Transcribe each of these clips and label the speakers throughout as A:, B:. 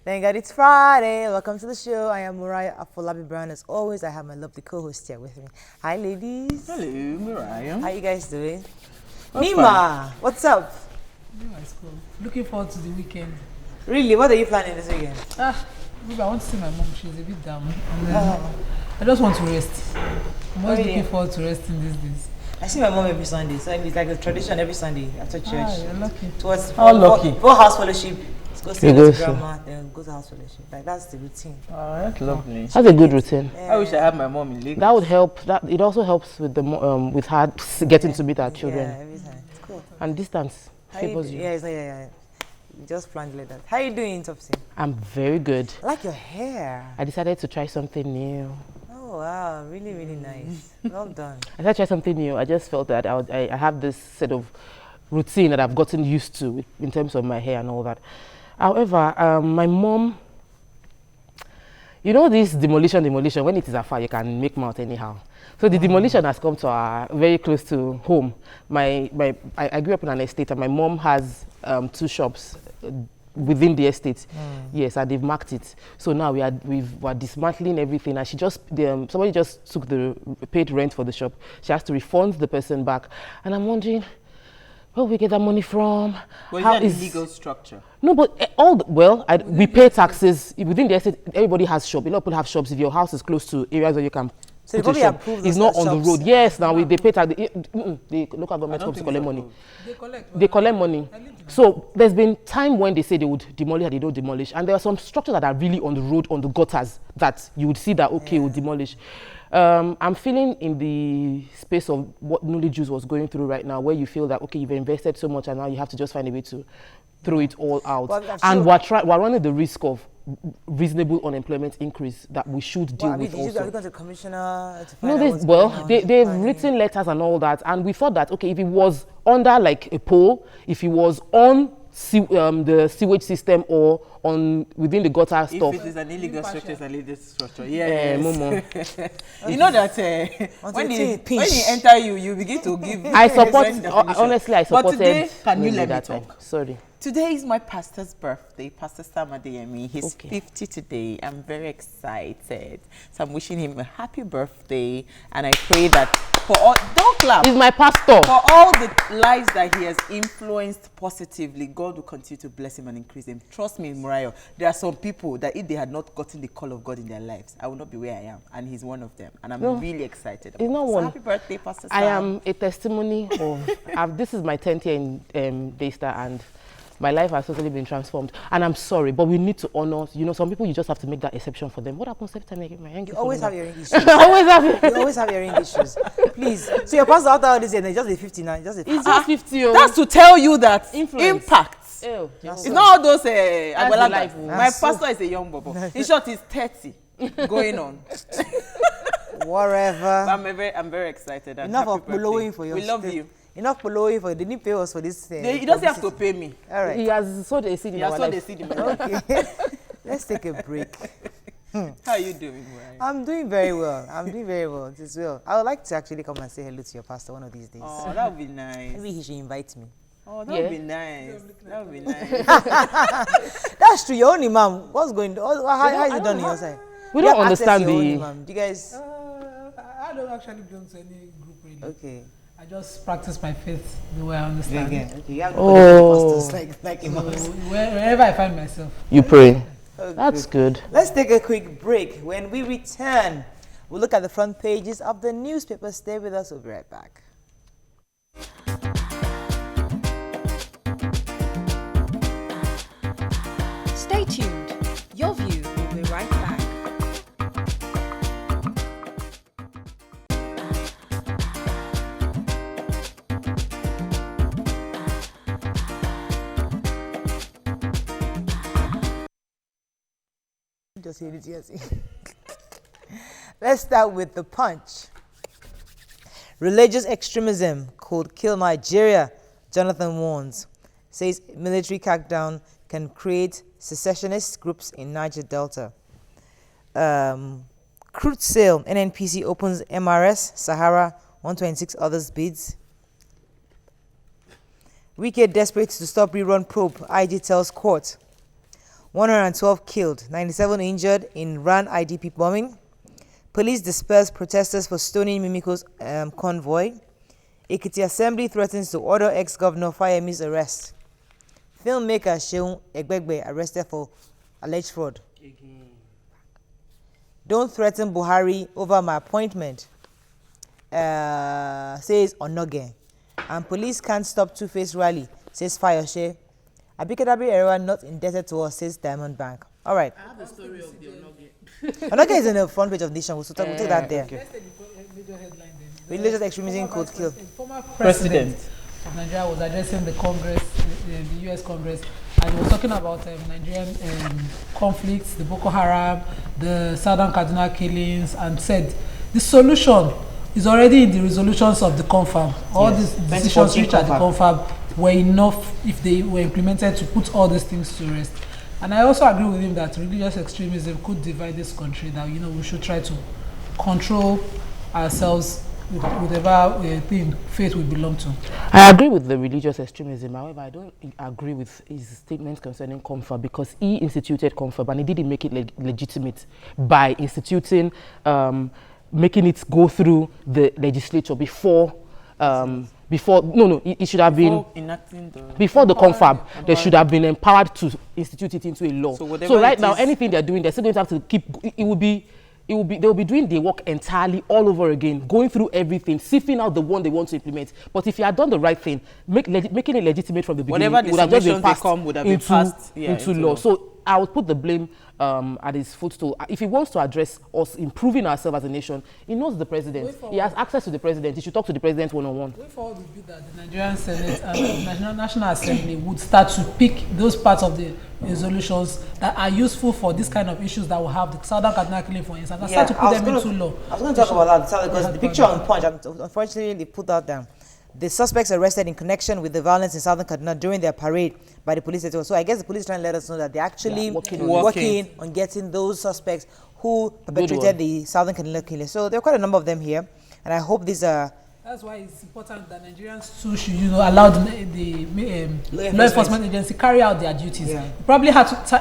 A: Thank God it's Friday. Welcome to the show. I am Mariah Afolabi Brown. As always, I have my lovely co-host here with me. Hi, ladies.
B: Hello, Mariah.
A: How you guys doing?
B: I'm
A: Nima,
B: fine.
A: what's up?
C: Nima is cool. Looking forward to the weekend.
A: Really? What are you planning this weekend?
C: Maybe I want to see my mom. She's a bit down. And I just want to rest. I'm always looking forward to resting these days.
A: I see my mom every Sunday, so it's like a tradition every Sunday after church.
C: You're lucky.
B: Lucky.
A: For house fellowship, go see grandma, then go to house fellowship. Like that's the routine.
B: Oh, that's lovely.
D: That's a good routine.
A: Yeah.
B: I wish I had my mom in Lagos.
D: That would help. That it also helps with the with her getting to meet her children.
A: Yeah, every time. It's cool.
D: And distance favors you.
A: Yeah, yeah. You just planned like that. How are you doing, Topsy?
D: I'm very good.
A: I like your hair.
D: I decided to try something new.
A: Oh wow, really, really nice. Well done.
D: I decided to try something new. I just felt that I have this set of routine that I've gotten used to in terms of my hair and all that. However, my mom, you know this demolition, when it is afar, you can make mouth anyhow. So the demolition has come to our very close to home. I grew up in an estate and my mom has 2 shops within the estate. Yes, and they've marked it. So now we're dismantling everything, and somebody just took the paid rent for the shop. She has to refund the person back, and I'm wondering where we get that money from.
B: Well, how is that a legal structure?
D: No, but we pay taxes within the estate. Everybody has shop. A lot of people have shops. If your house is close to areas where you can.
A: So they probably approve
D: it's not on the road. Yes, now they pay tax. The local government comes to collect money. They collect money. So there's been time when they say they would demolish and they don't demolish. And there are some structures that are really on the road, on the gutters, that you would see that, okay, we'll demolish. I'm feeling in the space of what Newly Juice was going through right now, where you feel that, okay, you've invested so much and now you have to just find a way to throw it all out. And we're running the risk of reasonable unemployment increase that we should deal with also.
A: Did you go to the commissioner to find
D: No, they've written letters and all that, and we thought that, okay, if it was under like a pole, if it was on the sewage system or on within the gutter stuff.
B: If it is an illegal structure, it's an illegal structure. Yes.
D: Momo.
B: You know that when he enter you begin to give.
D: I support. Honestly, I supported.
B: But today, can you let me talk?
D: Sorry.
B: Today is my pastor's birthday, Pastor Sam Adeyemi. He's 50 today. I'm very excited. So I'm wishing him a happy birthday. And I pray that for all, don't clap.
D: He's my pastor.
B: For all the lives that he has influenced positively, God will continue to bless him and increase him. Trust me, Mariah, there are some people that if they had not gotten the call of God in their lives, I would not be where I am. And he's one of them. And I'm really excited about it. So happy birthday, Pastor Sam.
D: I am a testimony of, this is my 10th year in Daystar, and my life has totally been transformed. And I'm sorry, but we need to honor, some people you just have to make that exception for them. What happens every time I get my ring?
A: You always have your ring issues.
D: You
A: always have your ring issues. Please. So your pastor after all this year, just a 59.
D: It's just 50.
B: That's to tell you that impact.
D: Ew,
B: it's not all those
D: life.
B: My pastor is a young bobo. In short, he's 30 going on.
A: Whatever.
B: But I'm very excited.
A: Enough of following for your
B: We love you.
A: Enough following for. They didn't pay us for this.
B: He doesn't have to pay me.
A: All right.
D: He has sowed a seed in our life.
A: Okay. Let's take a break.
B: How are you doing, Mariah?
A: I'm doing very well. As well. I would like to actually come and say hello to your pastor one of these days.
B: Oh, that would be nice.
A: Maybe he should invite me.
B: Oh, that would be nice. That would be nice.
A: That's true. Your own imam. What's going on? How is it done on your side?
D: We don't understand
A: the. Do you guys?
C: I don't actually belong to any group really.
A: Okay.
C: I just practice my faith the way I understand.
A: Okay. You have pastors like imams.
C: So wherever I find myself.
D: You pray.
A: Oh,
D: that's good.
A: Let's take a quick break. When we return, we'll look at the front pages of the newspaper. Stay with us. We'll be right back.
E: Stay tuned. Your View will be right back.
A: Let's start with the Punch. Religious extremism could kill Nigeria, Jonathan warns. Says military crackdown can create secessionist groups in Niger Delta. Crude sale, NNPC opens MRS, Sahara, 126 others bids. Wike desperate to stop rerun probe, IG tells court. 112 killed, 97 injured in Ran IDP bombing. Police dispersed protesters for stoning Mimiko's convoy. Ekiti Assembly threatens to order ex-governor Fayemi's arrest. Filmmaker Seun Egbegbe arrested for alleged fraud. Don't threaten Buhari over my appointment, says Onoge. And police can't stop Two-Face rally, says Fayose. Abikedabi era not indebted to us, says Diamond Bank. All right.
D: I have the story of the Onoge.
A: Onoge is in the front page of Nation. We'll take that there.
C: Let's take the major headline then.
A: Religious extremism could kill.
C: Former president of Nigeria was addressing the Congress, the US Congress, and he was talking about Nigerian conflicts, the Boko Haram, the Southern Kaduna killings, and said the solution is already in the resolutions of the confab. All these decisions reached at the confab were enough if they were implemented to put all these things to rest. And I also agree with him that religious extremism could divide this country, that we should try to control ourselves with whatever faith we belong to.
D: I agree with the religious extremism. However, I don't agree with his statement concerning confab, because he instituted confab and he didn't make it legitimate by instituting, making it go through the legislature before it should have been before the confab. They should have been empowered to institute it into a law. So right now, anything they're doing, they're still going to have to keep. They'll be doing the work entirely all over again, going through everything, sifting out the one they want to implement. But if you had done the right thing, making it legitimate from the beginning,
B: whatever
D: it would have just been
B: passed
D: into law. So I would put the blame at his footstool. If he wants to address us improving ourselves as a nation, he knows the president. He has access to the president. He should talk to the president one-on-one.
C: Going forward would be that the Nigerian Senate and the National Assembly would start to pick those parts of the resolutions that are useful for this kind of issues that will have the Southern Kaduna killing, for instance, and start to put them into law.
A: I was going to talk about that because the picture on Punch, unfortunately, they put that down. The suspects arrested in connection with the violence in Southern Kaduna during their parade by the police. So I guess the police trying to let us know that they're actually working on getting those suspects who perpetrated the Southern Kaduna killing. So there are quite a number of them here, and I hope these are.
C: That's why it's important that Nigerians too should, allow the law enforcement agency carry out their duties. Yeah. Probably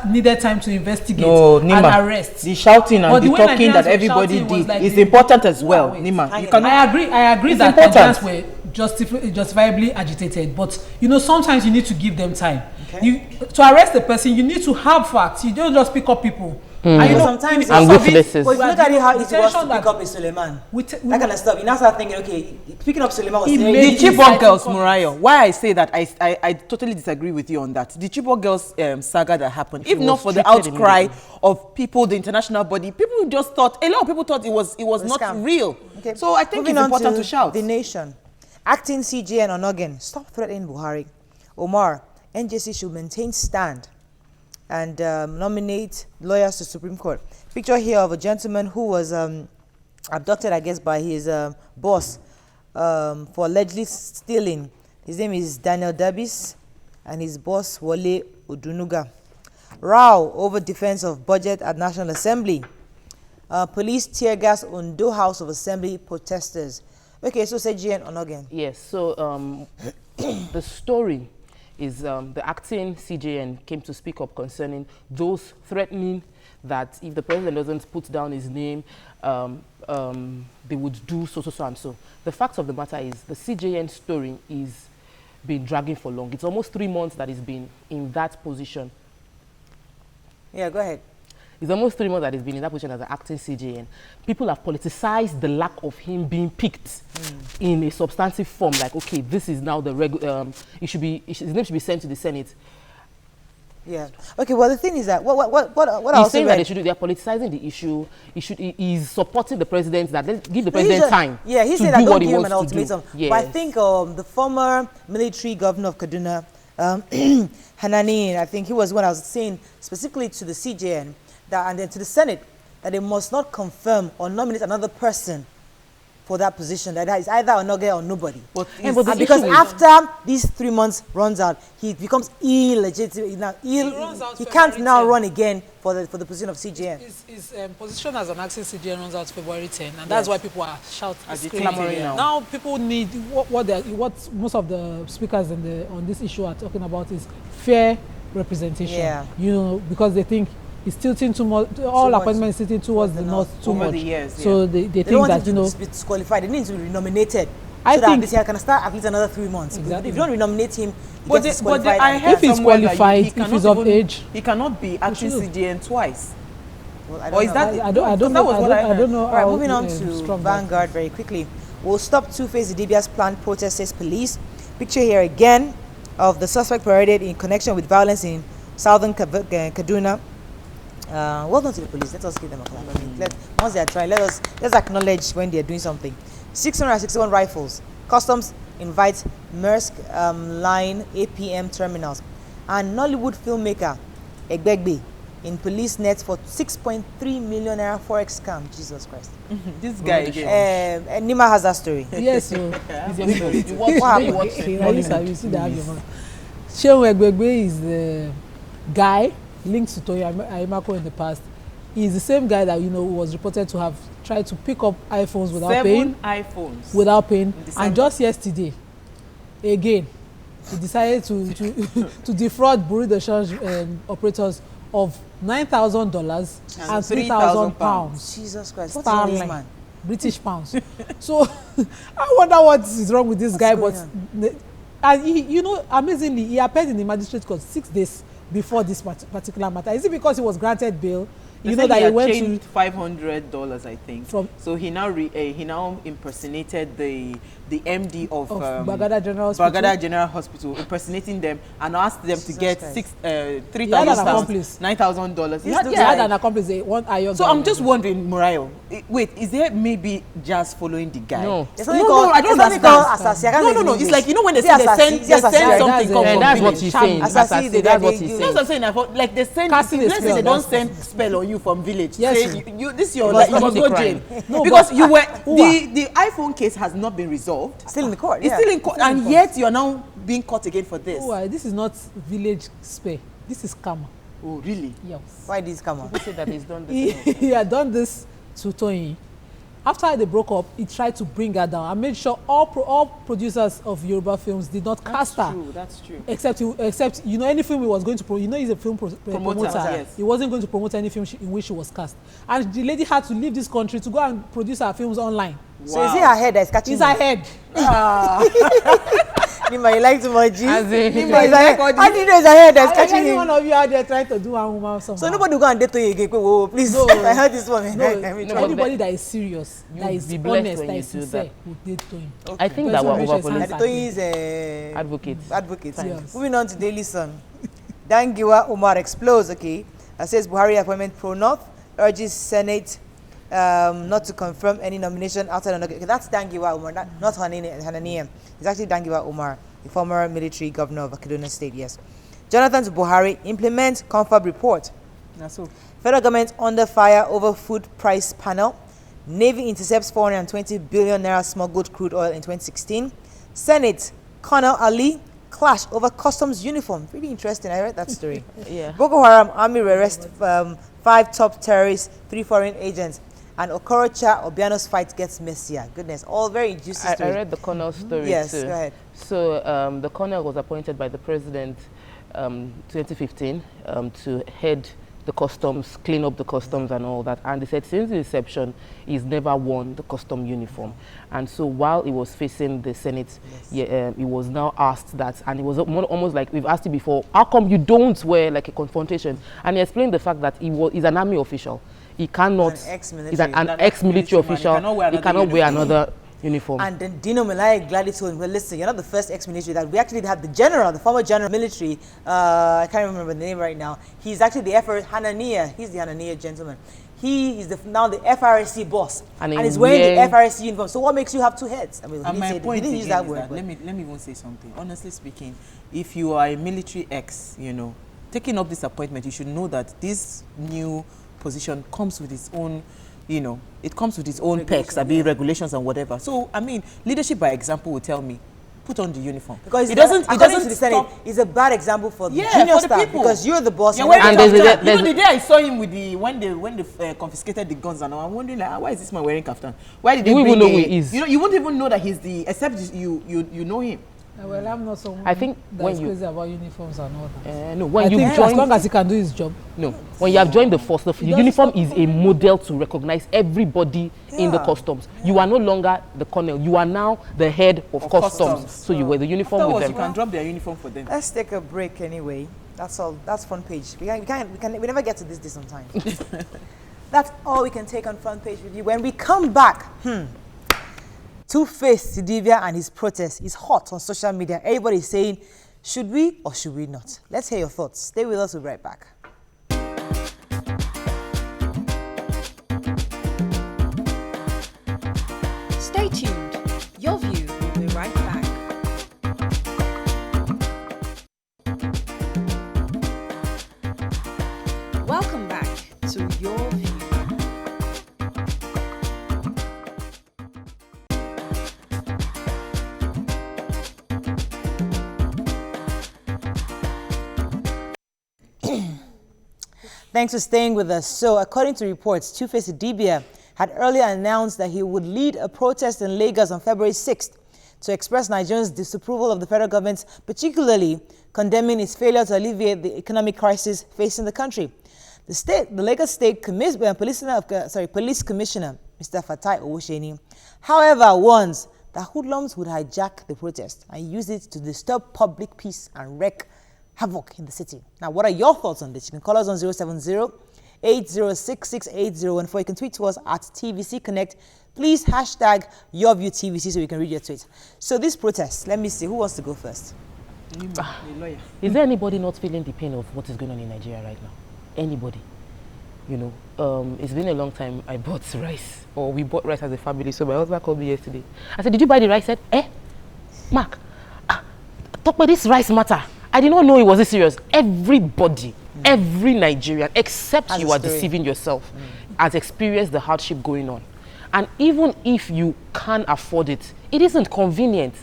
C: needed time to investigate and arrest.
B: The shouting and the talking that everybody did is important as well. Nima,
C: I agree that Nigerians were justifiably agitated, but sometimes you need to give them time. To arrest a person, you need to have facts. You don't just pick up people.
A: And sometimes
D: and witnesses.
A: But if you look at it, how easy it was to pick up a Suleiman, that kind of stuff. You now start thinking, okay, picking up Suleiman was
B: the Chibok girls, Murayo. Why I say that, I totally disagree with you on that. The Chibok girls saga that happened, if not for the outcry of people, the international body, people just thought, a lot of people thought it was not scam. Real. Okay. So I think it's important to shout.
A: The Nation. Acting CJN Onogen, stop threatening Buhari. Omar, NJC should maintain stand and nominate lawyers to Supreme Court. Picture here of a gentleman who was abducted, I guess, by his boss for allegedly stealing. His name is Daniel Dabis, and his boss, Wale Odunuga. Row over defense of budget at National Assembly. Police tear gas Ondo House of Assembly protesters. Okay, so say GN Onogen.
D: Yes, so the story is the acting CJN came to speak up concerning those threatening that if the president doesn't put down his name, they would do so and so. The fact of the matter is the CJN story is been dragging for long. It's almost 3 months that he's been in that position.
A: Yeah, go ahead.
D: It's almost 3 months that he's been in that position as an acting CJN. People have politicized the lack of him being picked in a substantive form. Like, okay, this is now the his name should be sent to the Senate.
A: Yeah. Okay. Well, the thing is that what
D: he's saying that they should do. They're politicizing the issue. He's supporting the president. That let's give the president time.
A: Yeah, he's saying that don't give him an ultimatum. Yes. But I think the former military governor of Kaduna, Hanani, I think he was when I was saying specifically to the CJN. And then to the Senate, that they must not confirm or nominate another person for that position. That is either Onoge or nobody. Because after these 3 months runs out, he becomes illegitimate. He can't now run again for the position of CJN.
C: His position as an acting CJN runs out February 10, and that's why people are shouting. Now people need what most of the speakers on this issue are talking about is fair representation.
A: Yeah.
C: You know, because they think it's tilting too much. All appointments tilting towards the north too
B: Over
C: much.
B: the years,
C: So
B: yeah.
C: they
A: They
C: think
A: don't want
C: that,
A: it
C: you know,
A: to be disqualified. They need to be renominated.
C: I
A: So that
C: think-
A: this year can start at least another 3 months.
C: Exactly.
A: If you don't renominate him, he
B: But,
A: gets
B: but
A: disqualified.
B: I
A: and-
B: heard
C: If he's
B: somewhere that
C: qualified,
B: he
C: if
B: cannot
C: he's of
B: even-
C: age,
B: he cannot be acting
C: should.
B: CGN twice.
A: Well, I
B: Or is
A: know.
B: that?
C: I don't
B: that
C: know.
B: was what
C: I don't know.
A: All right,
C: how,
A: moving on to
C: strong that
A: Vanguard very quickly. We'll stop Two-Face Idibia's planned protest, says police. Picture here again of the suspect paraded in connection with violence in southern Kaduna. Well done to the police. Let us give them a clap. I mean, once they are trying, let's acknowledge when they are doing something. 661 rifles. Customs invites Maersk Line APM terminals. And Nollywood filmmaker Egbegbe in police net for 6.3 million naira forex scam. Jesus Christ.
B: This guy again.
A: Nima has that story.
C: Yes, so
B: You watch,
A: Wow.
B: you watch
C: you see that argument. Shehu Egbegbe is the guy linked to Toyin Aimako in the past. He's the same guy that, you know, was reported to have tried to pick up iPhones without paying.
B: 7 iPhones.
C: Without paying.
B: December.
C: And just yesterday, again, he decided to defraud Bureau de change operators of $9,000 and £3,000
A: Jesus Christ. What's wrong with this
C: sterling,
A: man?
C: British pounds. So I wonder what is wrong with this guy.
A: What's
C: But and he, you know, amazingly, he appeared in the magistrate court 6 days before this particular matter. Is it because he was granted bail?
B: They
C: You
B: said
C: know that he went
B: changed
C: to
B: $500, I think.
C: From-
B: so he now impersonated the MD of
C: Bagada General Hospital.
B: Bagada General Hospital, impersonating them and asked them to
A: Jesus
B: get
A: Christ.
C: accomplice.
B: $9,000.
A: This looks
C: He had an accomplice, one Ayo
B: So
C: guy.
B: I'm just wondering, Murayo, wait, is there maybe just following the guy?
D: No.
A: It's
B: No,
A: only
B: no,
A: called,
B: I don't
A: it's only
B: understand.
A: called Asasi. I can't
B: No,
A: say
B: no,
A: it
B: no.
A: in
B: It's
A: English.
B: like, you know, when they
A: Is
B: say
A: it
B: they
A: Asasi?
B: send
A: Is it Asasi?
B: something come
C: Yeah,
B: from
D: that's what
B: village.
D: he's saying.
A: Asasi, they-
D: That's what
A: they
D: he's
A: use-
B: That's what
D: saying.
B: I'm saying. I thought, like they send,
C: Casting is
B: let's say they
C: fair,
B: don't
C: that's-
B: send spell on you from village.
C: Yes,
B: Say this your
D: Because
B: like, you must
D: it's
B: go
D: a
B: jail.
D: crime.
C: No,
B: Because
C: but-
B: you were
C: Who are-
B: the iPhone case has not been resolved.
A: Still in the court.
B: It's
A: yeah.
B: still in court, and yet you're now being caught again for this.
C: Oh, this is not village spay. This is karma.
B: Oh, really?
C: Yes.
A: Why this come on?
D: People say that he's done
C: He,
D: this.
C: he had done this to Toyin. After they broke up, he tried to bring her down and made sure all producers of Yoruba films did not cast her.
B: True, that's true.
C: Except you know, any film he was going to you know, he's a film promoter.
B: yes.
C: He wasn't going to promote any film in which she was cast, and the lady had to leave this country to go and produce her films online.
A: So is it her head that's catching
C: It's
A: you?
C: her head.
A: Nima, you like too much G?
D: As in-
A: Nima, is her head. How do you know it's her head that's catching
C: Any
A: him?
C: one of you out there trying to do one woman somehow.
A: So nobody will go and date you again. Whoa, please.
C: No.
A: I heard this one.
C: No,
A: Let me try.
D: but
C: anybody that is serious,
D: You
C: that is
D: be blessed
C: honest,
D: when
C: that
D: you
C: is
D: do
C: sincere,
D: that.
C: will date Toyin.
D: I think
C: That's
D: that
C: what
D: we're
C: Rachel
D: overpolice.
C: said.
A: And Toyin is
D: Advocate.
A: advocate.
C: Yes.
A: Moving on to Daily Sun. Dangiwa Umar explodes, okay. Says Buhari appointment pro-North, urges Senate not to confirm any nomination outside of... Okay, that's Dangiwa Umar, not Hananiya. It's actually Dangiwa Umar, the former military governor of Kaduna State, yes. Jonathan to Buhari, implement confab report.
B: That's so.
A: Federal government under fire over food price panel. Navy intercepts 420 billion naira smuggled crude oil in 2016. Senate, Colonel Ali, clash over customs uniform. Pretty interesting. I read that story.
D: Yeah.
A: Boko Haram army arrest 5 top terrorists, 3 foreign agents. And Okorocha Obiano's fight gets messier. Goodness, all very juicy
D: I
A: stories.
D: read the colonel's story
A: Yes,
D: too.
A: go ahead.
D: So the colonel was appointed by the president 2015 to head the customs, clean up the customs and all that. And they said since the inception, he's never worn the custom uniform. And so while he was facing the Senate, he was now asked that, and it was almost like we've asked you before, how come you don't wear like a confrontation? And he explained the fact that he's an army official. He cannot,
A: An ex-military.
D: he's an
B: An
D: ex-military
B: ex-military man.
D: official.
B: He cannot wear another
D: Uniform.
A: And then Dino Melai gladly told him, well, listen, you're not the first ex-military that we actually had the general, the former general military, I can't remember the name right now. He's actually the Hananiya, he's the Hananiya gentleman. He is now the FRSC boss, and he's wearing the FRSC uniform. So what makes you have two heads? I mean,
B: and my point
A: he didn't use that word.
B: let me even say something. Honestly speaking, if you are a military ex, taking up this appointment, you should know that this new position comes with its own, it comes with its own perks, regulations and whatever. So, I mean, leadership by example will tell me, put on the uniform.
A: Because
B: it doesn't
A: to the Senate, it's a bad example for the junior
B: for the
A: staff
B: people.
A: because you're the boss.
B: Yeah,
D: and
B: even the day I saw him with when they confiscated the guns, and I'm wondering like, why is this man wearing kaftan? Why did they
D: you
B: bring
D: even know who he is?
B: You won't even know that he's the, except you know him.
C: Well, I'm not someone
D: I think when
C: that's
D: you
C: crazy about uniforms and all that.
D: no, when
C: I
D: you
C: think
D: join,
C: as long as he can do his job.
D: no, when you have joined the force, the uniform is a model to recognize everybody in the customs. You are no longer the colonel. You are now the head of customs. So you wear the uniform with
B: Afterwards,
D: them.
B: you can drop their uniform for them.
A: Let's take a break anyway. That's all. That's front page. We never get to this on time. That's all we can take on front page review. When we come back, Two-Face Sidibia and his protest is hot on social media. Everybody is saying, should we or should we not? Let's hear your thoughts. Stay with us. We'll be right back.
E: Stay tuned. Your view will be right back. Welcome back to Your View.
A: Thanks for staying with us. So, according to reports, Two-Face Idibia had earlier announced that he would lead a protest in Lagos on February 6th to express Nigerians' disapproval of the federal government, particularly condemning its failure to alleviate the economic crisis facing the country. The Lagos State Police Commissioner, Mr. Fatai Owusheni, however, warns that hoodlums would hijack the protest and use it to disturb public peace and wreak havoc in the city. Now, what are your thoughts on this? You can call us on 070-806-6801, or you can tweet to us at TVC Connect. Please hashtag YourViewTVC so we can read your tweet. So this protest, let me see, who wants to go first?
D: Is there anybody not feeling the pain of what is going on in Nigeria right now? Anybody? You know, it's been a long time I bought rice, or we bought rice as a family. So my husband called me yesterday. I said, did you buy the rice? He said, Mark, talk about this rice matter. I did not know it was this serious. Everybody, every Nigerian, except you are deceiving yourself, has experienced the hardship going on. And even if you can afford it, it isn't convenient.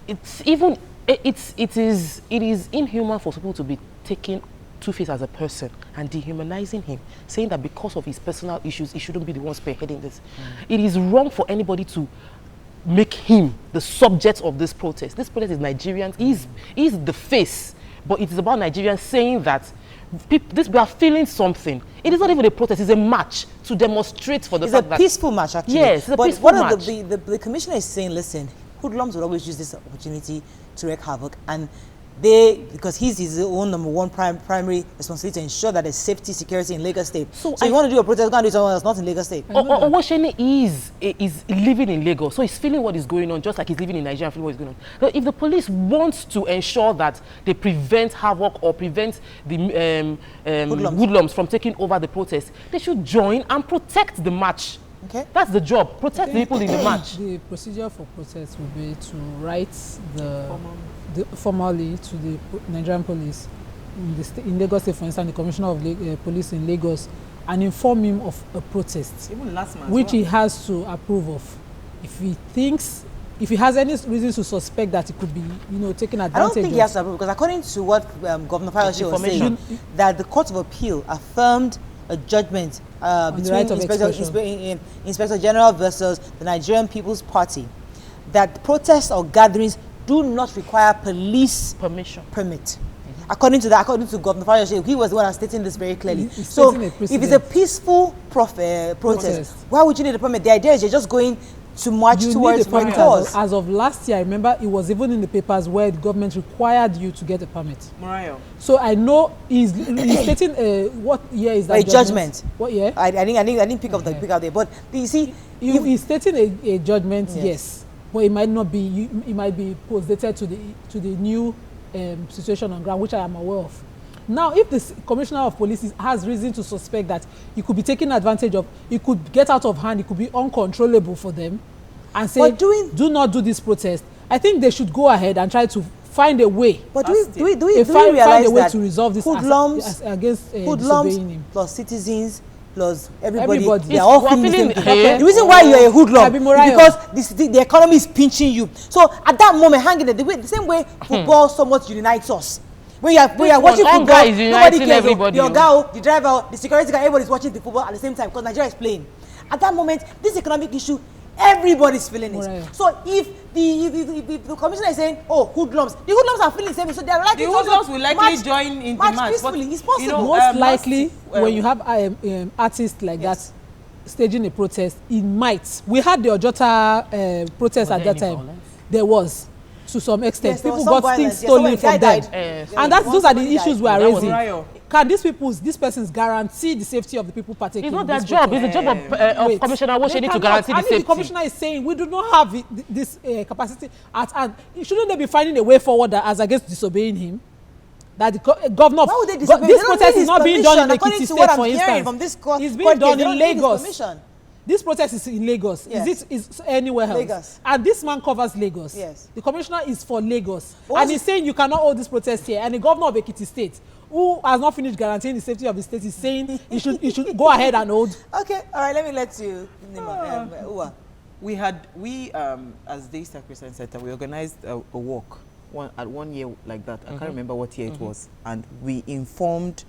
D: It is inhuman for people to be taking Two-Face as a person and dehumanizing him, saying that because of his personal issues, he shouldn't be the one spearheading this. It is wrong for anybody to make him the subject of this protest. This protest is Nigerians. He's the face, but it is about Nigerians saying that we are feeling something. It is not even a protest, it's a march to demonstrate for the fact that...
A: It's a peaceful march, actually.
D: Yes, it's a
A: but
D: peaceful
A: what
D: march.
A: The commissioner is saying, listen, hoodlums would always use this opportunity to wreak havoc, and because he's his own number one primary responsibility to ensure that there's safety, security in Lagos State. So you want to do a protest, go and do somewhere else, not in Lagos State.
D: Owusheni is living in Lagos, so he's feeling what is going on, just like he's living in Nigeria and feeling what is going on. So if the police wants to ensure that they prevent havoc or prevent the hoodlums from taking over the protest, they should join and protect the march. Okay. That's the job. Protect the people in the march.
C: The procedure for protest will be to write formally to the Nigerian police in Lagos State, for instance, the Commissioner of Police in Lagos, and inform him of a protest,
B: even last month,
C: which he has to approve of. If he has any reason to suspect that it could be, taken advantage of.
A: I don't think he has to approve, because according to what Governor Fayose was saying, that the Court of Appeal affirmed a judgment between Inspector General versus the Nigerian People's Party that protests or gatherings do not require police permit. According to Governor Fayose, he was the one stating this very clearly. So if it's a peaceful protest, why would you need a permit? The idea is you're just going to march towards one cause.
C: As of last year, I remember it was even in the papers where the government required you to get a permit.
B: Mariah.
C: So I know he's stating what year is that?
A: A judgment.
C: What year?
A: I didn't pick up there. But you see,
C: he's stating a judgment, yes. But it might not be. It might be post-dated to the new situation on ground, which I am aware of. Now, if the Commissioner of Police has reason to suspect that he could be taken advantage of, it could get out of hand, it could be uncontrollable for them, and say, do not do this protest, I think they should go ahead and try to find a way.
A: But do we realize that
C: to resolve this
A: hoodlums
C: against disobeying him?
A: Plus citizens, plus everybody. They are all feeling the same. The reason why you are a hoodlum is because the economy is pinching you. So at that moment, hanging the same way football somewhat unites us. When you are watching football, nobody cares. The guy, the driver, the security guy, everybody is watching the football at the same time because Nigeria is playing. At that moment, this economic issue Everybody's feeling it.
C: Right.
A: So if the commissioner is saying, oh, hoodlums, the hoodlums are feeling the same, so they are likely
B: The hoodlums will likely join in the march.
A: Peacefully. It's possible.
B: You know,
C: Most likely, when you have artists like that staging a protest, it might. We had the Ojota protest at that time.
D: Violence?
C: There was, to some extent.
A: Yes, there was
C: People
A: some
C: got things
A: violence.
C: stolen
A: Yes,
C: from
A: somebody
C: them.
A: died.
C: And those are the issues we are
D: That was
C: raising.
B: riot.
C: Can these persons guarantee the safety of the people partaking?
D: It's not
C: in
D: their
C: this
D: job.
C: protest?
D: It's the job of
C: Wait,
D: Commissioner
C: they
D: Woshe to
C: cannot.
D: guarantee the
C: And if
D: safety.
C: the commissioner is saying we do not have this capacity at hand, shouldn't they be finding a way forward as against disobeying him? That the governor of
A: Why would they disobey?
C: this
A: They don't
C: protest
A: need
C: is not being done in
A: according
C: Ekiti
A: to what
C: State,
A: I'm
C: for
A: hearing
C: instance.
A: from this
C: It's being done
A: they
C: in
A: don't need his
C: Lagos.
A: permission.
C: This protest is in Lagos.
A: Yes.
C: Is anywhere else?
A: Lagos.
C: And this man covers Lagos.
A: Yes.
C: The commissioner is for Lagos.
A: But
C: And he's saying you cannot hold this protest here. And the governor of Ekiti State, who has not finished guaranteeing the safety of the state, is saying you should go ahead and hold.
A: Okay, all right, let me let you, Nima, Uwa.
B: We as the Eastern Christian Center, we organized a walk at 1 year like that. I can't remember what year it was, and we informed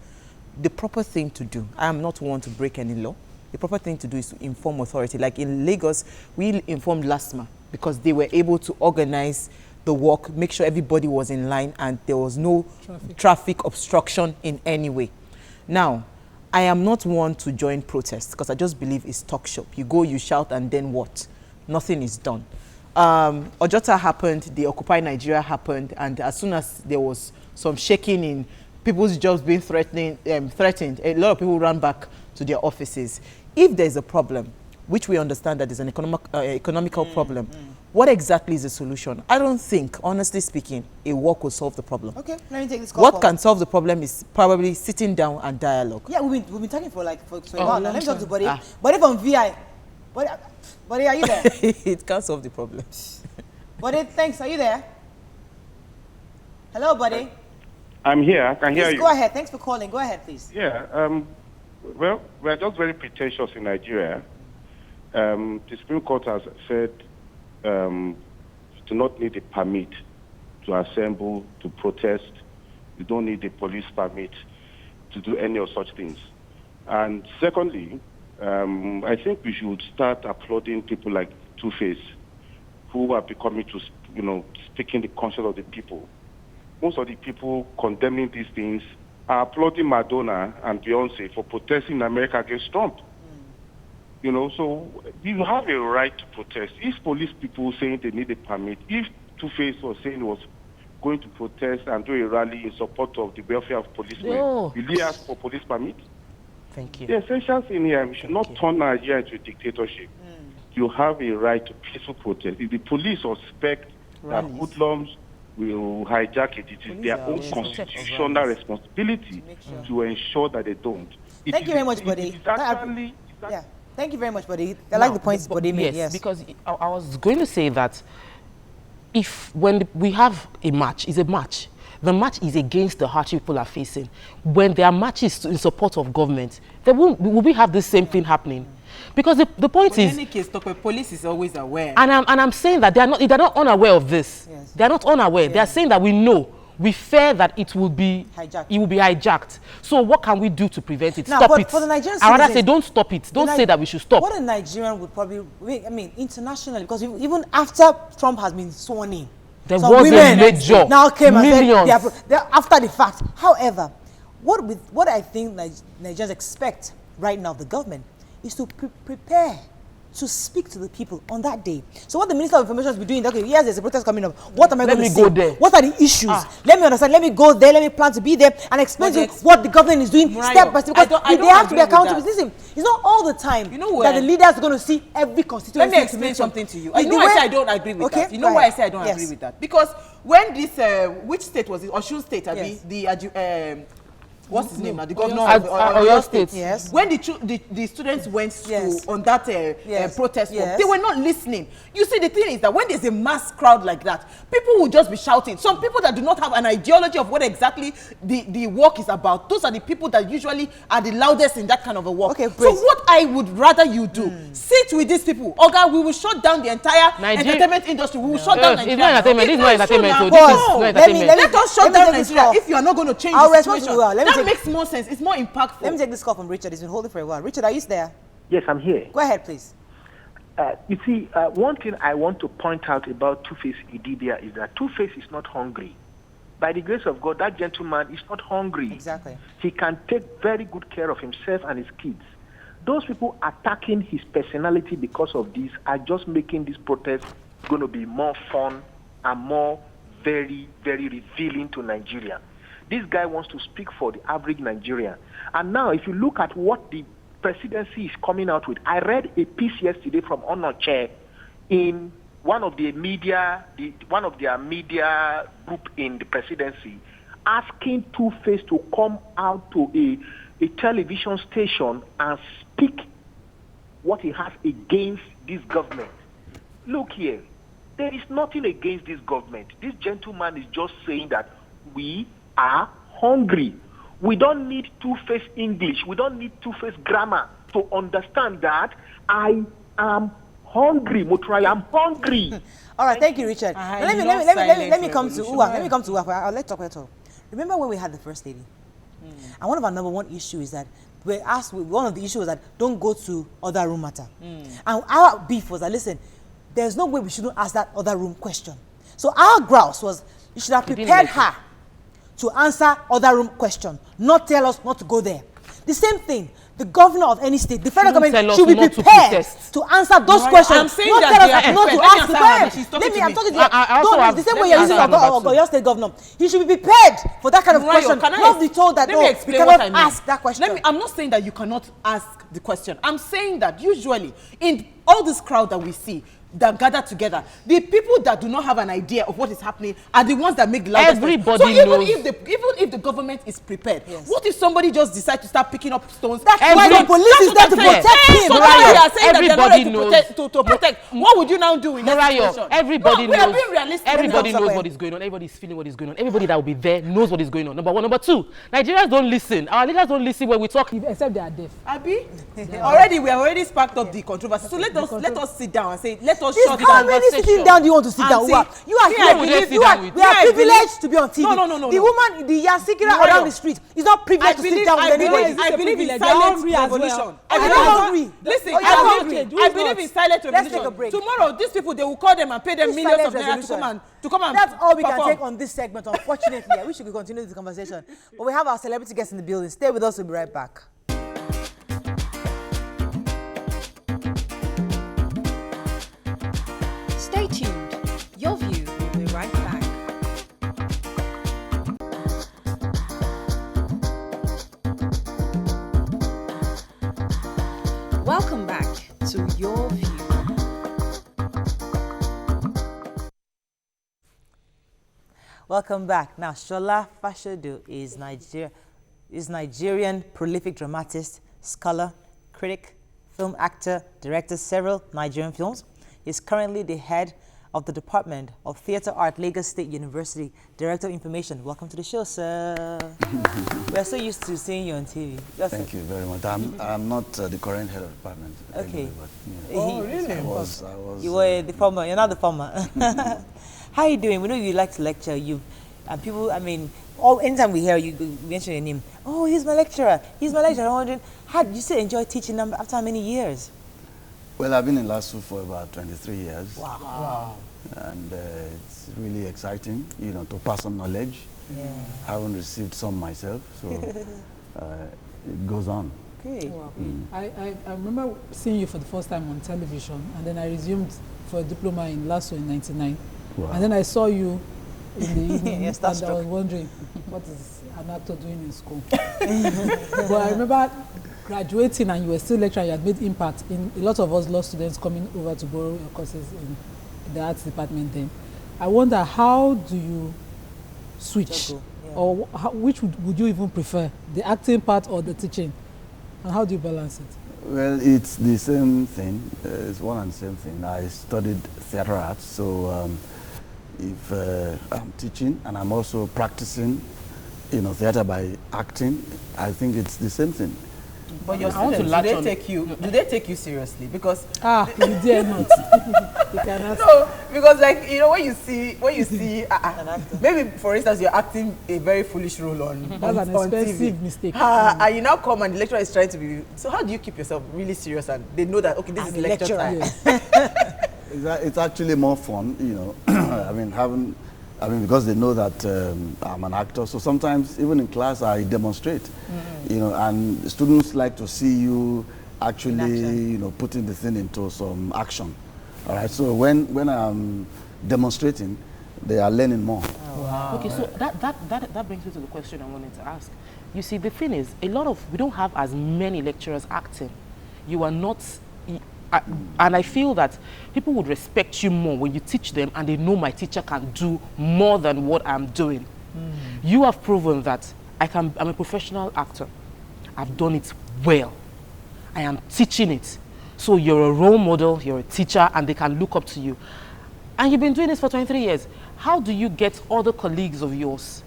B: the proper thing to do. I am not one to break any law. The proper thing to do is to inform authority. Like in Lagos, we informed LASTMA because they were able to organize the walk, make sure everybody was in line and there was no traffic obstruction in any way. Now, I am not one to join protests because I just believe it's talk shop. You go, you shout, and then what? Nothing is done. Ojota happened, the Occupy Nigeria happened, and as soon as there was some shaking in people's jobs being threatened, a lot of people ran back to their offices. If there's a problem, which we understand that is an economical problem, what exactly is the solution? I don't think, honestly speaking, a walk will solve the problem.
A: Okay, let me take this call.
B: What can solve the problem is probably sitting down and dialogue.
A: Yeah, we've been talking for a while now. Let me talk to Buddy.
B: Ah.
A: Buddy from VI. Buddy, are you there?
B: It can't solve the problem.
A: Buddy, thanks. Are you there? Hello, Buddy.
F: I'm here. I can hear
A: Please
F: you.
A: go ahead. Thanks for calling. Go ahead, please.
F: Yeah. Well, we're just very pretentious in Nigeria. The Supreme Court has said you do not need a permit to assemble, to protest. You don't need a police permit to do any of such things. And secondly, I think we should start applauding people like Two-Face, who are becoming to, speaking the conscience of the people. Most of the people condemning these things are applauding Madonna and Beyonce for protesting in America against Trump. So you have a right to protest. If police people saying they need a permit, if Two-Face was saying he was going to protest and do a rally in support of the welfare of policemen, will he ask for police permit?
D: Thank you.
F: The essential thing here, we should not turn Nigeria into a dictatorship. You have a right to peaceful protest. If the police suspect that hoodlums will hijack it, it is their own constitutional responsibility to ensure that they don't.
A: Thank you very much, Buddy. Yeah. Thank you very much, Buddy. I like the points Buddy made. Yes,
D: because I was going to say that when we have a march, it's a march. The march is against the hardship people are facing. When there are marches in support of government, will we have the same thing happening? Because the point is,
B: in any case, the police is always aware.
D: And I'm saying that they're not unaware of this.
A: Yes.
D: They're not unaware.
A: Yeah.
D: They're saying that we fear that it will be hijacked. So what can we do to prevent it?
A: Now,
D: Stop
A: but
D: it.
A: for the Nigerian
D: I rather say
A: citizens,
D: don't stop it. Don't say that we should stop.
A: What a Nigerian would probably, internationally, because even after Trump has been sworn in,
D: there
A: some
D: was
A: women
D: a major
A: now came
D: millions.
A: and said they're after the fact. However, what I think Nigerians expect right now of the government is to prepare to speak to the people on that day. So what the Minister of Information has been doing, okay, yes, there's a protest coming up. What am I going to say?
D: Let me go there.
A: What are the issues? Let me understand. Let me go there. Let me plan to be there and explain to you what the government is doing step by step. Because they have to be accountable. Listen, it's not all the time that the leaders are going to see every constituency.
B: Let me explain something to you. You know why I say I don't agree with that? You know why I say I don't agree with that? Because when this, which state was it? Osun State, the what's his name now? The governor of Oyo State.
A: Yes.
B: When the students went to on that protest walk, they were not listening. You see, the thing is that when there's a mass crowd like that, people will just be shouting. Some people that do not have an ideology of what exactly the walk is about, those are the people that usually are the loudest in that kind of a walk.
A: Okay,
B: so what I would rather you do, sit with these people. Oga, we will shut down the entire entertainment industry. We will shut down Nigeria.
D: It's not entertainment. This is not entertainment.
B: This
D: is not entertainment.
B: Let us shut down Nigeria if you are not going to change the situation. That makes more sense. It's more impactful.
A: Let me take this call from Richard. He's been holding for a while. Richard, are you there?
G: Yes, I'm here.
A: Go ahead, please.
G: You see, one thing I want to point out about Two-Face Idibia is that Two-Face is not hungry. By the grace of God, that gentleman is not hungry.
A: Exactly.
G: He can take very good care of himself and his kids. Those people attacking his personality because of this are just making this protest going to be more fun and more very, very revealing to Nigeria. This guy wants to speak for the average Nigerian. And now, if you look at what the presidency is coming out with, I read a piece yesterday from Onoche in one of their media group in the presidency, asking Two-Face to come out to a television station and speak what he has against this government. Look here, there is nothing against this government. This gentleman is just saying that we are hungry. We don't need Two-Face English. We don't need Two-Face grammar to understand that I am hungry, Mutrai. I'm hungry.
A: All right, thank you, Richard. Let me come to Uwa. Let me come to Uwa. Let's talk. Remember when we had the first lady? And one of our number one issue is that we asked. One of the issues was that don't go to other room matter. And our beef was that listen, there's no way we shouldn't ask that other room question. So our grouse was you should have prepared her to answer other room question, not tell us not to go there. The same thing. The governor of any state, the federal government should be prepared to answer those questions.
B: I'm saying not tell us not to ask the
A: question. I'm talking to you. The same way you're using your state governor. He should be prepared for that kind of question. Not be told that, oh, you cannot ask that question.
B: I'm not saying that you cannot ask the question. I'm saying that usually in all this crowd that we see, that gather together, the people that do not have an idea of what is happening are the ones that make the loudest.
D: Everybody
B: so even
D: knows.
B: If the government is prepared, what if somebody just decides to start picking up stones?
A: That's why the police is there to protect him.
B: So now you are saying that they're not ready to protect. What would you now do in that situation?
D: Everybody knows.
B: We are being realistic.
D: Everybody knows what is going on. Everybody's feeling what is going on. Everybody that will be there knows what is going on. Number one. Number two, Nigerians don't listen. Our leaders don't listen when we talk.
C: Except they are deaf.
B: Abi, already we have already sparked up the controversy. So let us sit down and say, let us shut down.
A: How many sitting down do you want to sit down? You are we are privileged to be on TV.
B: No.
A: The woman, the Yasikira around the street is not privileged to sit down with anybody.
B: I believe in silent revolution. Listen, I believe in silent revolution. Tomorrow, these people, they will call them and pay them millions of naira to come and
A: That's all we can take on this segment, unfortunately. I wish we could continue this conversation. But we have our celebrity guests in the building. Stay with us, we'll be right back.
E: Stay tuned. Your View will be right back. Welcome back to Your View.
A: Welcome back. Now, Shola FOSUDO is Nigerian prolific dramatist, scholar, critic, film actor, director several Nigerian films. He's currently the head of the Department of Theatre Art, Lagos State University, Director of Information. Welcome to the show, sir. We're so used to seeing you on TV.
H: Thank you very much. I'm not the current head of the department.
A: Okay.
H: Anyway, but, yeah.
A: Oh, really?
H: I was,
A: you were the former. You're not the former. How are you doing? We know you like to lecture. People, I mean, anytime we hear you mention your name, oh, he's my lecturer. He's my lecturer. I'm wondering, how did you still enjoy teaching them after how many years?
H: Well, I've been in LASU for about 23 years.
A: Wow.
H: And it's really exciting, to pass on knowledge. Yeah. I haven't received some myself, so it goes on.
A: Okay.
C: Wow. I remember seeing you for the first time on television, and then I resumed for a diploma in LASU in '99. Wow. And then I saw you in the evening, and I was wondering, what is an actor doing in school? But I remember graduating and you were still lecturing, you had made impact in a lot of us law students coming over to borrow your courses in the arts department then. I wonder, how do you switch? Or which would you even prefer, the acting part or the teaching? And how do you balance it?
H: Well, it's the same thing. It's one and the same thing. I studied theater arts, so if I'm teaching and I'm also practicing, theater by acting, I think it's the same thing.
B: But your
D: I want to
B: students,
D: latch
B: do
D: on.
B: they take you seriously? Because
C: You dare not. You cannot.
B: no, because like when you see maybe for instance you're acting a very foolish role on
C: That's an
B: on
C: expensive
B: TV.
C: mistake.
B: And you now come and the lecturer is trying to be. So how do you keep yourself really serious and they know that okay, this is lecture time?
H: It's actually more fun, I mean, because they know that I'm an actor. So sometimes, even in class, I demonstrate, and students like to see you actually, putting the thing into some action. All right. So when I'm demonstrating, they are learning more.
B: Wow.
D: Okay, so that brings me to the question I wanted to ask. You see, the thing is, we don't have as many lecturers acting. You are not, and I feel that people would respect you more when you teach them and they know my teacher can do more than what I'm doing. You have proven that I'm a professional actor. I've done it well. I am teaching it. So you're a role model, you're a teacher, and they can look up to you. And you've been doing this for 23 years. How do you get other colleagues of yours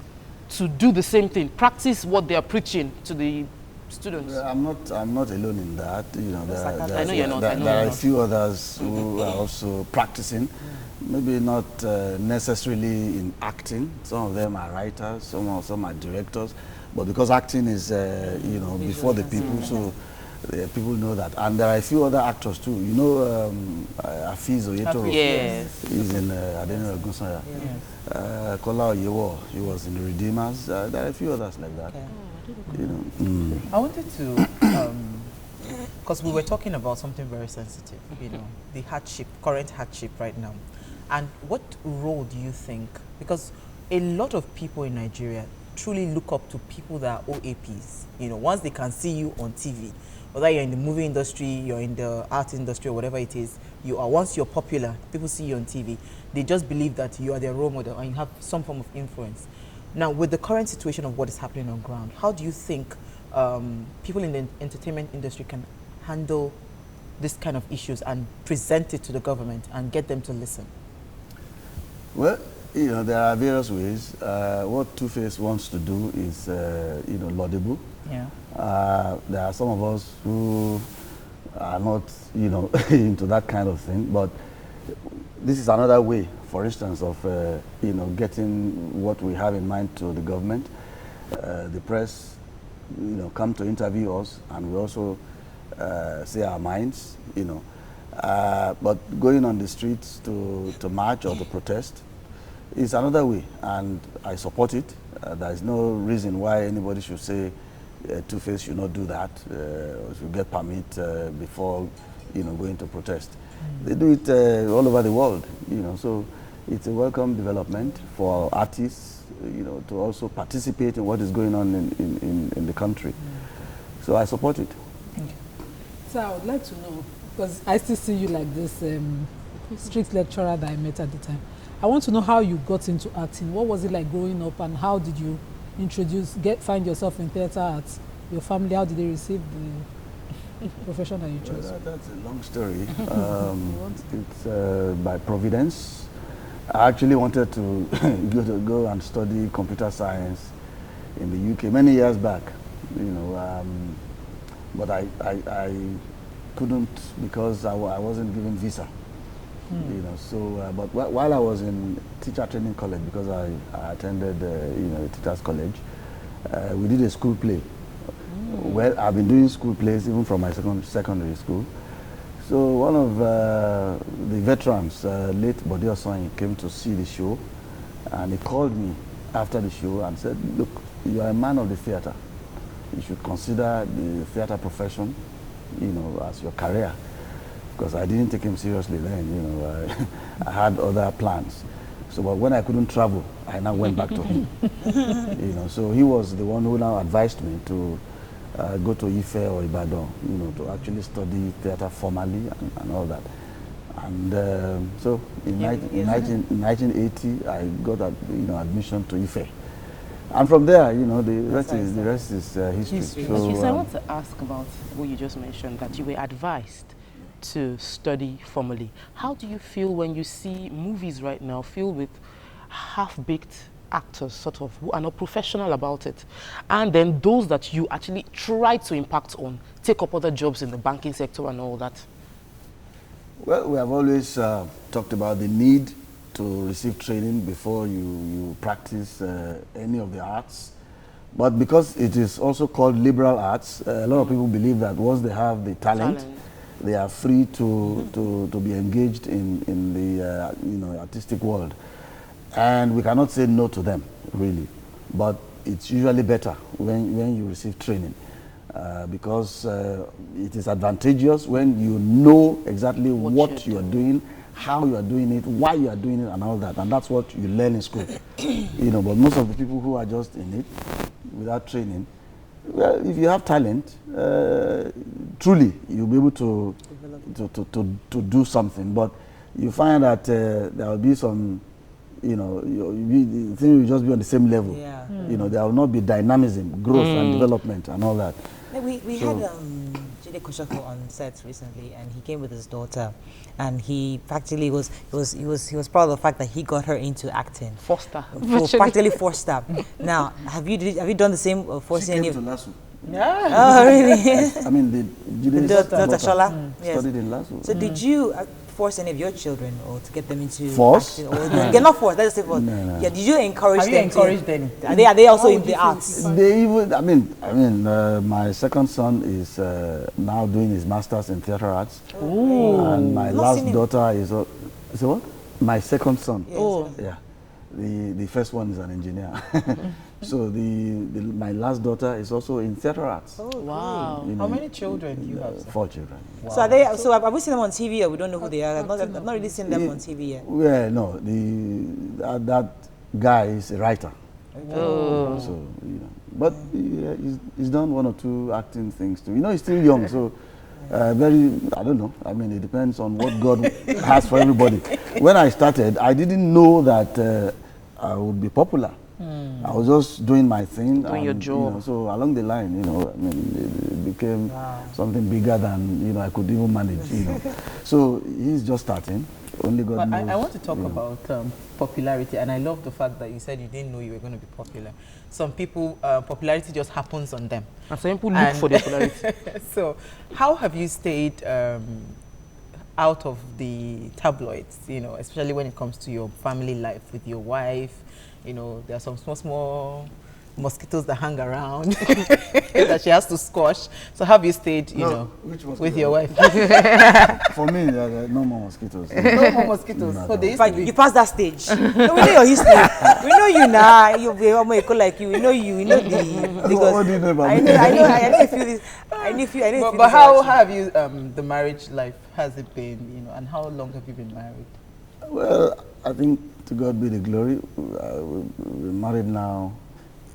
D: to do the same thing, practice what they are preaching to the students?
H: I'm not alone in that.
D: I know you're not.
H: There are a few others who are also practicing. Maybe not necessarily in acting. Some of them are writers. Some are directors. But because acting is, before the people, so people know that. And there are a few other actors too. Afiz Oyetoro.
D: Yes.
H: He's in Adeniran Ogunsanya. Kola Oyewo, he was in the Redeemers. There are a few others like that.
B: I wanted to, because we were talking about something very sensitive, the current hardship right now. And what role do you think, because a lot of people in Nigeria truly look up to people that are OAPs, once they can see you on TV, whether you're in the movie industry, you're in the art industry or whatever it is, once you're popular, people see you on TV, they just believe that you are their role model and you have some form of influence. Now, with the current situation of what is happening on ground, how do you think people in the entertainment industry can handle this kind of issues and present it to the government and get them to listen?
H: Well, there are various ways. What Two-Face wants to do is, laudable.
B: Yeah.
H: There are some of us who are not, into that kind of thing, but this is another way, for instance, of, getting what we have in mind to the government. The press, come to interview us, and we also say our minds, but going on the streets to march or to protest is another way, and I support it. There is no reason why anybody should say Two-Face should not do that, or should get permit before, going to protest. They do it all over the world, so it's a welcome development for artists, to also participate in what is going on in the country. So I support it.
C: Okay. So I would like to know, because I still see you like this strict lecturer that I met at the time. I want to know how you got into acting. What was it like growing up, and how did you find yourself in theater arts? Your family, how did they receive the profession that you chose?
H: Well, that's a long story. It's by providence. I actually wanted to go and study computer science in the UK many years back, but I couldn't because I wasn't given visa. But while I was in teacher training college, because I attended, a teacher's college, we did a school play. Well, I've been doing school plays even from my secondary school. So one of the veterans, late Bode Osonyi, came to see the show, and he called me after the show and said, "Look, you are a man of the theater. You should consider the theater profession, as your career." Because I didn't take him seriously then, I had other plans. So, but when I couldn't travel, I now went back to him. So he was the one who now advised me to go to Ife or Ibadan, to actually study theater formally and all that. And so in 1980, I got admission to Ife. And from there, the rest is history. So,
D: Okay, so I want to ask about what you just mentioned, that you were advised to study formally. How do you feel when you see movies right now filled with half-baked actors, sort of, who are not professional about it. And then those that you actually try to impact on, take up other jobs in the banking sector and all that?
H: Well, we have always talked about the need to receive training before you practice any of the arts. But because it is also called liberal arts, a lot of people believe that once they have the talent, they are free to be engaged in the artistic world. And we cannot say no to them, really. But it's usually better when you receive training. Because it is advantageous when you know exactly what you are doing, how you are doing it, why you are doing it, and all that. And that's what you learn in school. But most of the people who are just in it without training, well, if you have talent, truly you'll be able to do something. But you find that there will be some, the thing will just be on the same level.
A: Yeah.
H: There will not be dynamism, growth, and development, and all that.
A: We had Jide Koshoko on set recently, and he came with his daughter, and he practically was proud of the fact that he got her into acting.
D: Foster.
A: Practically forced her. Now, have you done the same forcing any?
H: She came to LASU.
A: Yeah. Oh, really?
H: I mean,
A: the daughter SOLA. Yes.
H: Studied in LASU.
A: So, did you force any of your children or to get them into
H: force?
A: They're not forced. Let's say force.
H: No.
A: Yeah. Did you encourage them?
B: Have you encouraged them?
A: Are they also in the arts?
H: They even. I mean, my second son is now doing his masters in theater arts.
A: Ooh.
H: And my last daughter is what? My second son.
A: Yes.
H: Yeah. The first one is an engineer. So my last daughter is also in theater arts.
A: Oh,
B: wow. How many children do you have?
H: 4 children.
A: Wow. So are they? So have we seen them on TV, or we don't know who they are? I've not really seen them on TV yet.
H: Well, no. That guy is a writer.
A: Oh.
H: So but he's done 1 or 2 acting things too. He's still young, so. I don't know. I mean, it depends on what God has for everybody. When I started, I didn't know that I would be popular. I was just doing my thing.
D: Doing your job.
H: So along the line, it became something bigger than, I could even manage, So he's just starting. Only God knows.
B: I want to talk about popularity, and I love the fact that you said you didn't know you were going to be popular. Some people, popularity just happens on them.
D: And some people look for the popularity.
B: So, how have you stayed out of the tabloids, especially when it comes to your family life with your wife? There are some small mosquitoes that hang around that she has to squash. So have you stayed, with your wife?
H: For me, there are no more mosquitoes.
B: No more mosquitoes.
H: No,
B: so they used
A: but
B: to be.
A: you passed that stage. No, we know your history. We know you now. You're like you. We know you. We know the.
H: What do you know about me?
A: I know. I feel this. I know.
B: But how have you the marriage life? Has it been? And how long have you been married?
H: Well, I think to God be the glory. We're married now.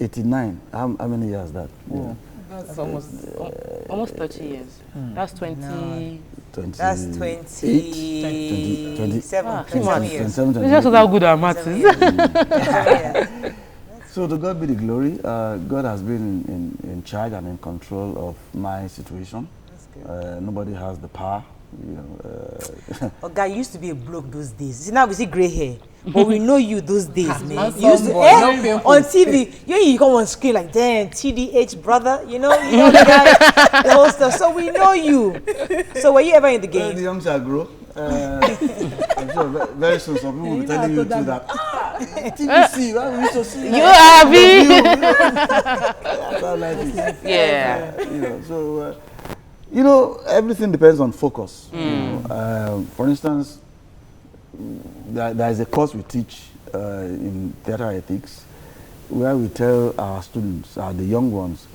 H: 89. How many years that?
B: Yeah. That's
D: almost 30 years. That's 20.
A: No.
H: 20.
A: That's 27. 27 years.
H: 27,
D: It's just how good our math is.
H: So to God be the glory. God has been in charge and in control of my situation.
A: That's good.
H: Nobody has the power.
A: Oh, guy, you used to be a bloke those days. See, now we see grey hair. But we know you those days, man. You used to, on TV, you come on screen like, damn, TDH brother, the guy, the whole stuff. So we know you. So were you ever in the game?
H: The young shall grow. I'm sure very soon some people will be telling you too that, TVC, we used to see
D: Yeah.
H: So, everything depends on focus. For instance, there is a course we teach in theater ethics where we tell our students, the young ones,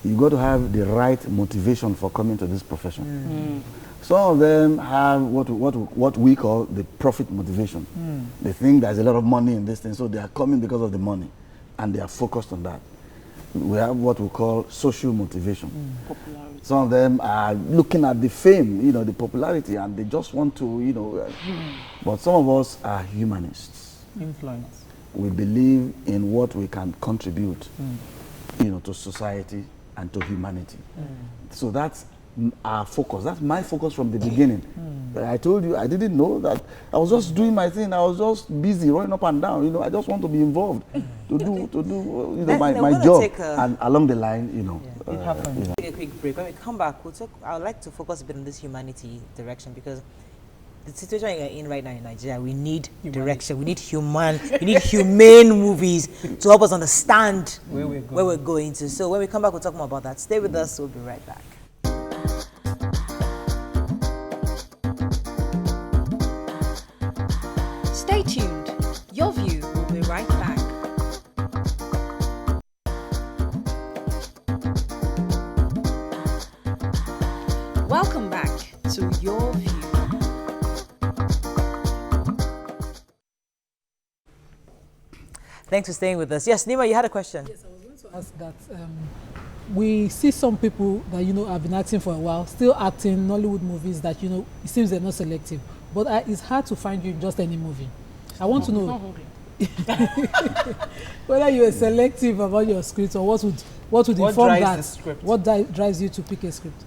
H: you got to have the right motivation for coming to this profession. Some of them have what we call the profit motivation. They think there's a lot of money in this thing, so they are coming because of the money, and they are focused on that. We have what we call social motivation. Some of them are looking at the fame, the popularity, and they just want to, but some of us are humanists.
B: Influence.
H: We believe in what we can contribute, to society and to humanity. So that's our focus. That's my focus from the beginning. I told you, I didn't know that. I was just doing my thing. I was just busy running up and down. You know, I just want to be involved to do you know, my job. And along the line, you know,
A: it happened.
H: You know.
A: Take a quick break. When we come back, we'll talk. I would like to focus a bit on this humanity direction, because the situation you're in right now in Nigeria, we need direction. We need humane movies to help us understand where we're going to. So when we come back, we'll talk more about that. Stay with us. We'll be right back.
E: Stay tuned. Your View will be right back. Welcome back to Your View.
A: Thanks for staying with us. Yes, Nima, you had a question.
C: Yes, I was going to ask that we see some people that, you know, have been acting for a while, still acting Nollywood movies that, you know, it seems they're not selective. But it's hard to find you in just any movie. I want to know whether you are selective about your script, or what would inform that? What drives you to pick a script?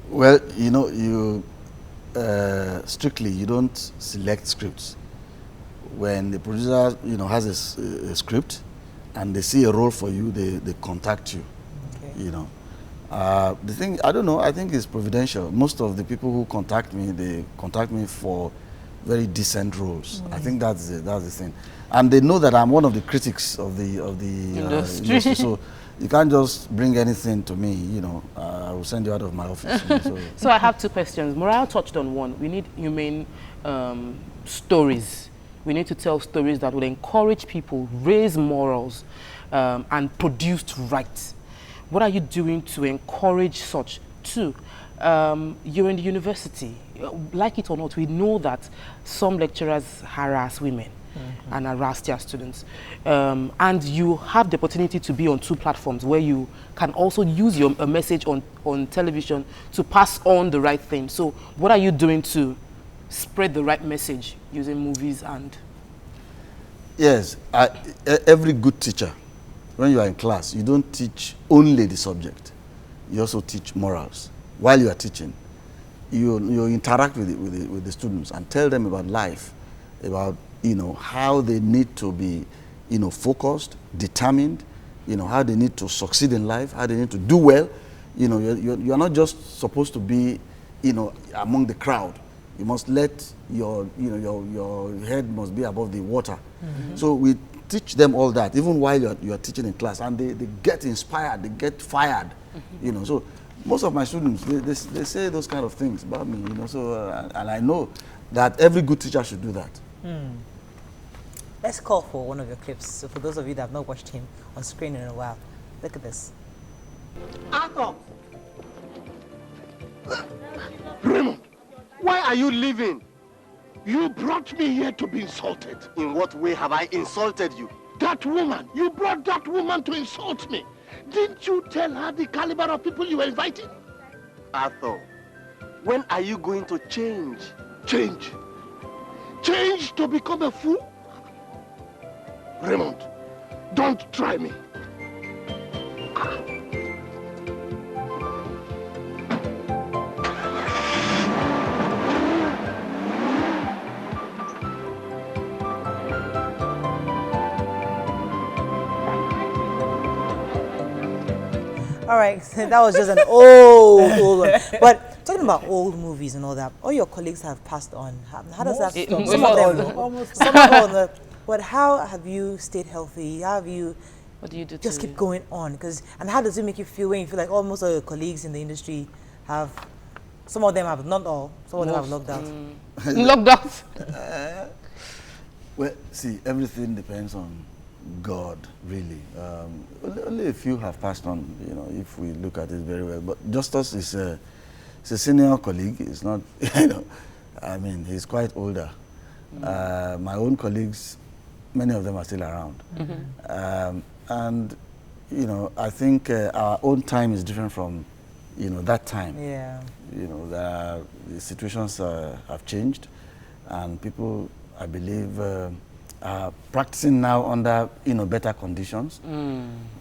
H: Well, you know, you strictly, you don't select scripts. When the producer, you know, has a script and they see a role for you, they contact you. Okay. You know, the thing, I don't know, I think it's providential. Most of the people who contact me, they contact me for very decent roles. I think that's the thing, and they know that I'm one of the critics of the industry. So you can't just bring anything to me. You know, I will send you out of my office. You know,
D: so I have two questions. Morale touched on one. We need humane stories. We need to tell stories that will encourage people, raise morals, and produce right. What are you doing to encourage such? Two, you're in the university. Like it or not, we know that some lecturers harass women and harass their students. And you have the opportunity to be on two platforms where you can also use your message on television to pass on the right thing. So what are you doing to spread the right message using movies and...
H: Yes, every good teacher, when you are in class, you don't teach only the subject. You also teach morals. While you are teaching, you interact with the students and tell them about life, about, you know, how they need to be, you know, focused, determined, you know, how they need to succeed in life, how they need to do well. You know, you're not just supposed to be, you know, among the crowd. You must let your head must be above the water. So we teach them all that, even while you're teaching in class, and they get inspired, they get fired, you know. So most of my students, they say those kind of things about me, you know. So and I know that every good teacher should do that.
A: Let's call for one of your clips. So for those of you that have not watched him on screen in a while, look at this.
I: Arthur! Raymond, why are you leaving? You brought me here to be insulted. In what way have I insulted you? That woman! You brought that woman to insult me. Didn't you tell her the caliber of people you were inviting? Arthur, when are you going to change? Change? Change to become a fool? Raymond, don't try me.
A: All right, so that was just an old one. But talking about old movies and all that, all your colleagues have passed on. How does that? Some of them, but how have you stayed healthy? How have you?
D: What do you do?
A: Just keep going on, and how does it make you feel when you feel like almost all your colleagues in the industry have? Some of them have, not all. Some of them have locked out.
D: Locked out.
H: Well, see, everything depends on God, really. Only a few have passed on, you know, if we look at it very well. But Justus is a senior colleague. It's not, you know, I mean, he's quite older. My own colleagues, many of them are still around. And, you know, I think our own time is different from, you know, that time.
A: Yeah.
H: You know, the situations have changed, and people, I believe, practicing now under, you know, better conditions.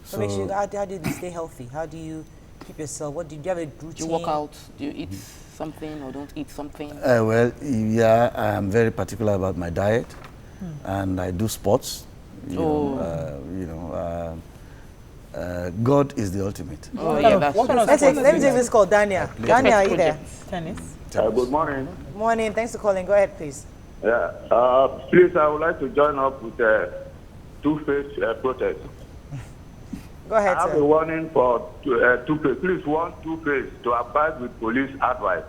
A: So how do you stay healthy? How do you keep yourself? What do you have a routine?
D: Do you work out? Do you eat something or don't eat something?
H: Well, yeah, I'm very particular about my diet, and I do sports. God is the ultimate.
D: Oh, yeah, that's true.
A: Let me take this call. Dania. Dania, are you there?
B: Tennis.
J: Good morning.
A: Morning. Thanks for calling. Go ahead, please.
J: Yeah. Please, I would like to join up with two-face protest.
A: Go ahead,
J: I have
A: sir.
J: a warning for two-face. Please warn two-face to abide with police advice.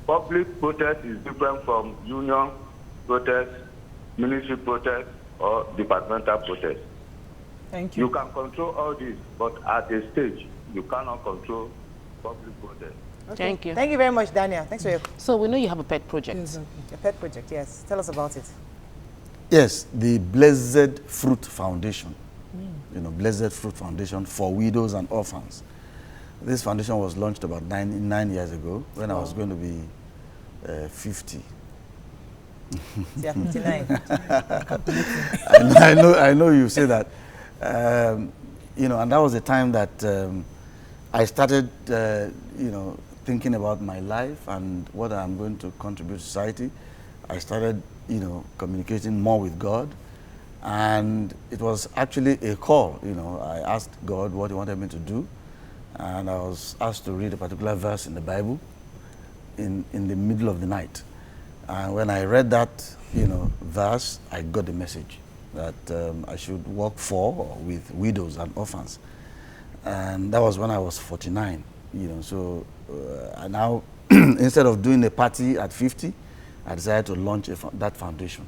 J: Public protest is different from union protest, military protest, or departmental protest.
B: Thank you.
J: You can control all this, but at a stage, you cannot control public protest.
A: Okay.
D: Thank you.
A: Thank you very much, Dania. Thanks for your
D: We know you have a pet project.
A: pet project. Yes. Tell us about it.
H: Yes, the Blessed Fruit Foundation. Blessed Fruit Foundation for widows and orphans. This foundation was launched about nine years ago when I was going to be 50.
A: Yeah, 59.
H: I know you say that. And that was the time that I started, thinking about my life and what I'm going to contribute to society. I started, communicating more with God. And it was actually a call, I asked God what he wanted me to do. And I was asked to read a particular verse in the Bible in the middle of the night. And when I read that, verse, I got the message that I should work for or with widows and orphans. And that was when I was 49, so and now instead of doing a party at 50, I decided to launch that foundation,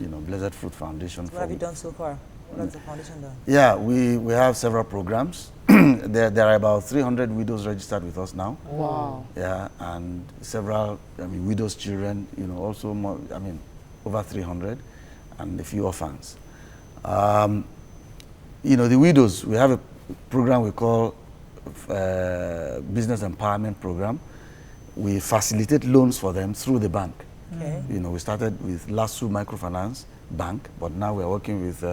H: Blessed Fruit Foundation.
A: What have you done so far? What has the foundation done?
H: Yeah, we have several programs. There are about 300 widows registered with us now.
D: Wow.
H: Yeah, and several, widows' children, also more, over 300, and a few orphans. The widows, we have a program we call Business Empowerment Program. We facilitate loans for them through the bank.
A: Okay.
H: We started with LASU Microfinance Bank, but now we're working with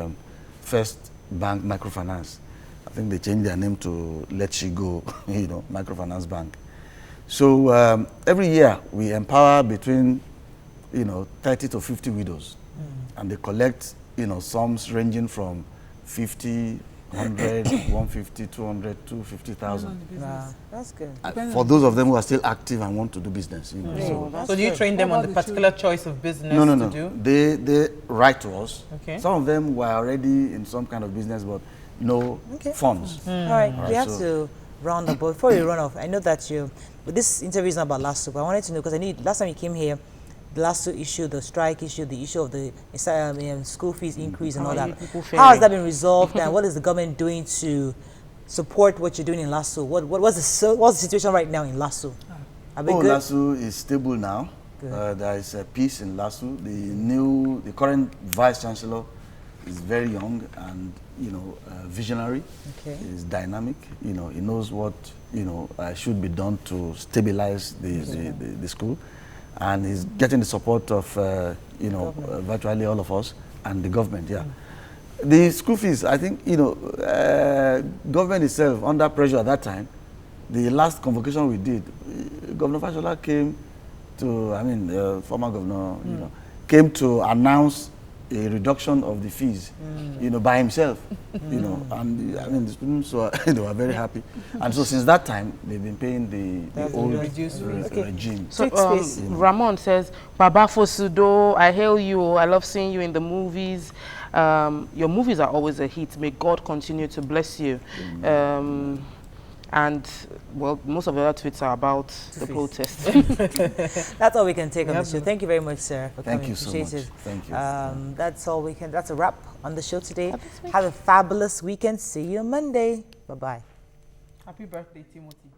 H: First Bank Microfinance. I think they changed their name to Let You Go, Microfinance Bank. So every year we empower between, 30 to 50 widows, and they collect, sums ranging from 50, 100, 150, 200, 250,000.
A: Wow, that's good.
H: For those of them who are still active and want to do business,
B: So do you train them on the particular choice of business
H: No.
B: to do?
H: They write to us.
B: Okay.
H: Some of them were already in some kind of business, but no funds.
A: All right, we have to round up. But before we run off, I know that this interview is not about LASU, but I wanted to know, because I knew last time you came here, the LASU issue, the strike issue, the issue of the school fees increase and all that. How has that been resolved, and what is the government doing to support what you're doing in LASU? What's the situation right now in LASU? Are we good?
H: LASU is stable now. There is a peace in LASU. The current vice chancellor is very young and visionary.
A: Okay.
H: Is dynamic. He knows what should be done to stabilize the school, and he's getting the support of virtually all of us and the government. Yeah. The school fees, I think, government itself under pressure at that time. The last convocation we did, Governor Fashola came to, former governor, came to announce a reduction of the fees, by himself, and the students were, were very happy. And so since that time, they've been paying the old regime.
D: So Ramon says, Baba FOSUDO, I hail you, I love seeing you in the movies. Your movies are always a hit. May God continue to bless you. And, well, most of the other tweets are about the protest.
A: That's all we can take on the show. Thank you very much, sir, for coming.
H: Thank you so much. Thank you.
A: That's all we can. That's a wrap on the show today. Have a fabulous weekend. See you on Monday. Bye-bye.
B: Happy birthday, Timothy.